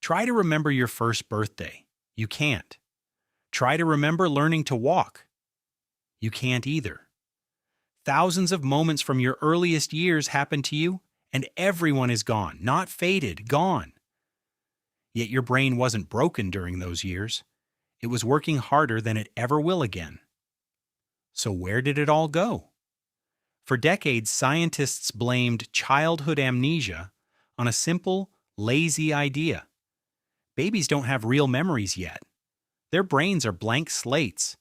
Try to remember your first birthday. You can't. Try to remember learning to walk. You can't either. Thousands of moments from your earliest years happen to you, and everyone is gone, not faded, gone. Yet your brain wasn't broken during those years. It was working harder than it ever will again. So where did it all go? For decades, scientists blamed childhood amnesia on a simple, lazy idea. Babies don't have real memories yet. Their brains are blank slates,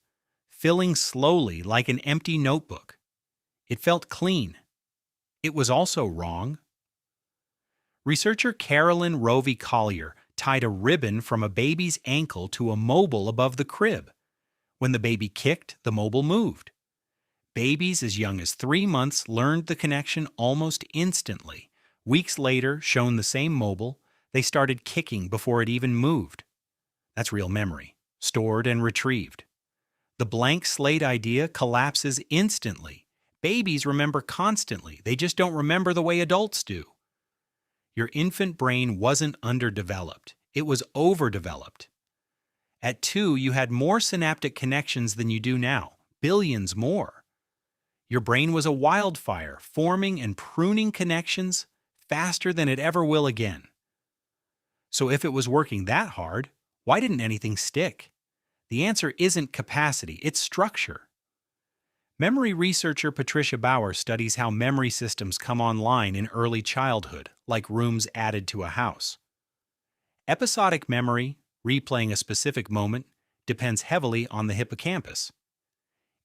filling slowly like an empty notebook. It felt clean. It was also wrong. Researcher Carolyn Rovey Collier tied a ribbon from a baby's ankle to a mobile above the crib. When the baby kicked, the mobile moved. Babies as young as 3 months learned the connection almost instantly. Weeks later, shown the same mobile, they started kicking before it even moved. That's real memory, stored and retrieved. The blank slate idea collapses instantly. Babies remember constantly, they just don't remember the way adults do. Your infant brain wasn't underdeveloped, it was overdeveloped. At 2, you had more synaptic connections than you do now, billions more. Your brain was a wildfire, forming and pruning connections faster than it ever will again. So if it was working that hard, why didn't anything stick? The answer isn't capacity, it's structure. Memory researcher Patricia Bauer studies how memory systems come online in early childhood, like rooms added to a house. Episodic memory, replaying a specific moment, depends heavily on the hippocampus.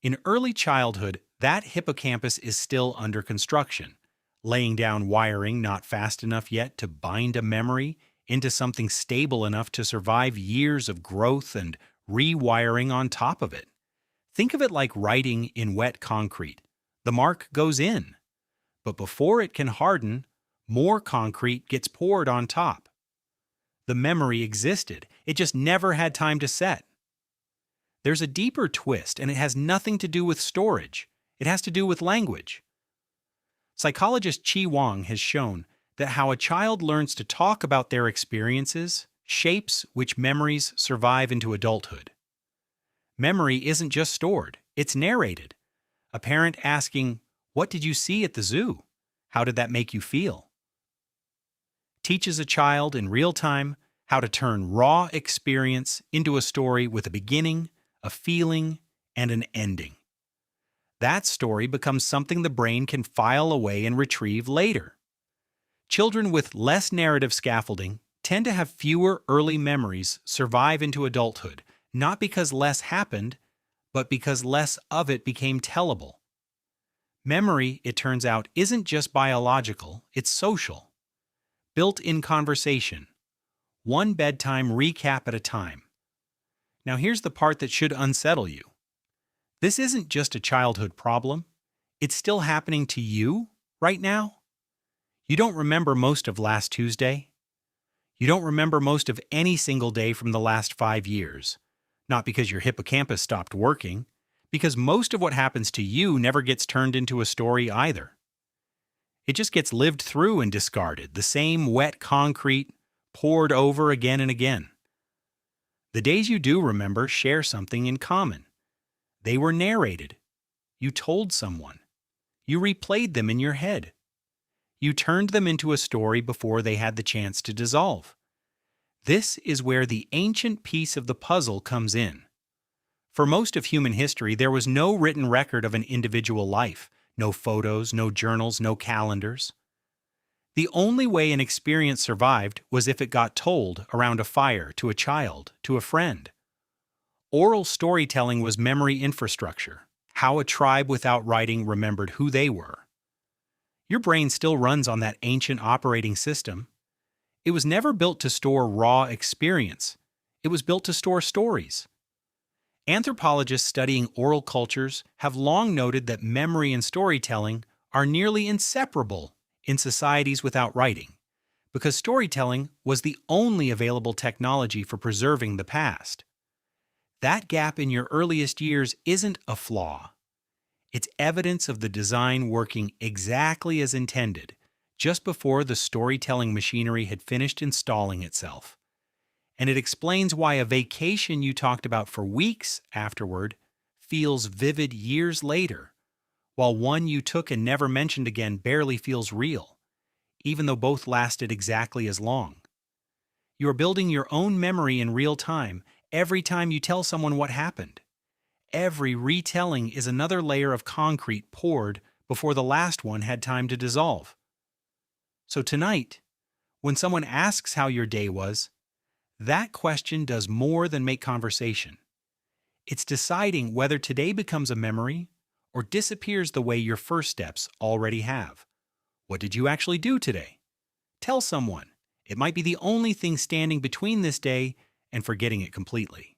In early childhood, that hippocampus is still under construction, laying down wiring not fast enough yet to bind a memory into something stable enough to survive years of growth and rewiring on top of it. Think of it like writing in wet concrete. The mark goes in, but before it can harden, more concrete gets poured on top. The memory existed, it just never had time to set. There's a deeper twist, and it has nothing to do with storage. It has to do with language. Psychologist Chi Wang has shown that how a child learns to talk about their experiences shapes which memories survive into adulthood. Memory isn't just stored, it's narrated. A parent asking, "What did you see at the zoo? How did that make you feel?" teaches a child in real time how to turn raw experience into a story with a beginning, a feeling, and an ending. That story becomes something the brain can file away and retrieve later. Children with less narrative scaffolding tend to have fewer early memories survive into adulthood, not because less happened, but because less of it became tellable. Memory, it turns out, isn't just biological, it's social. Built in conversation. One bedtime recap at a time. Now here's the part that should unsettle you. This isn't just a childhood problem. It's still happening to you right now. You don't remember most of last Tuesday. You don't remember most of any single day from the last 5 years. Not because your hippocampus stopped working, because most of what happens to you never gets turned into a story either. It just gets lived through and discarded, the same wet concrete poured over again and again. The days you do remember share something in common. They were narrated. You told someone. You replayed them in your head. You turned them into a story before they had the chance to dissolve. This is where the ancient piece of the puzzle comes in. For most of human history, there was no written record of an individual life, no photos, no journals, no calendars. The only way an experience survived was if it got told around a fire to a child, to a friend. Oral storytelling was memory infrastructure, how a tribe without writing remembered who they were. Your brain still runs on that ancient operating system. It was never built to store raw experience. It was built to store stories. Anthropologists studying oral cultures have long noted that memory and storytelling are nearly inseparable in societies without writing, because storytelling was the only available technology for preserving the past. That gap in your earliest years isn't a flaw. It's evidence of the design working exactly as intended, just before the storytelling machinery had finished installing itself. And it explains why a vacation you talked about for weeks afterward feels vivid years later, while one you took and never mentioned again barely feels real, even though both lasted exactly as long. You're building your own memory in real time every time you tell someone what happened. Every retelling is another layer of concrete poured before the last one had time to dissolve. So tonight, when someone asks how your day was, that question does more than make conversation. It's deciding whether today becomes a memory or disappears the way your first steps already have. What did you actually do today? Tell someone. It might be the only thing standing between this day and forgetting it completely.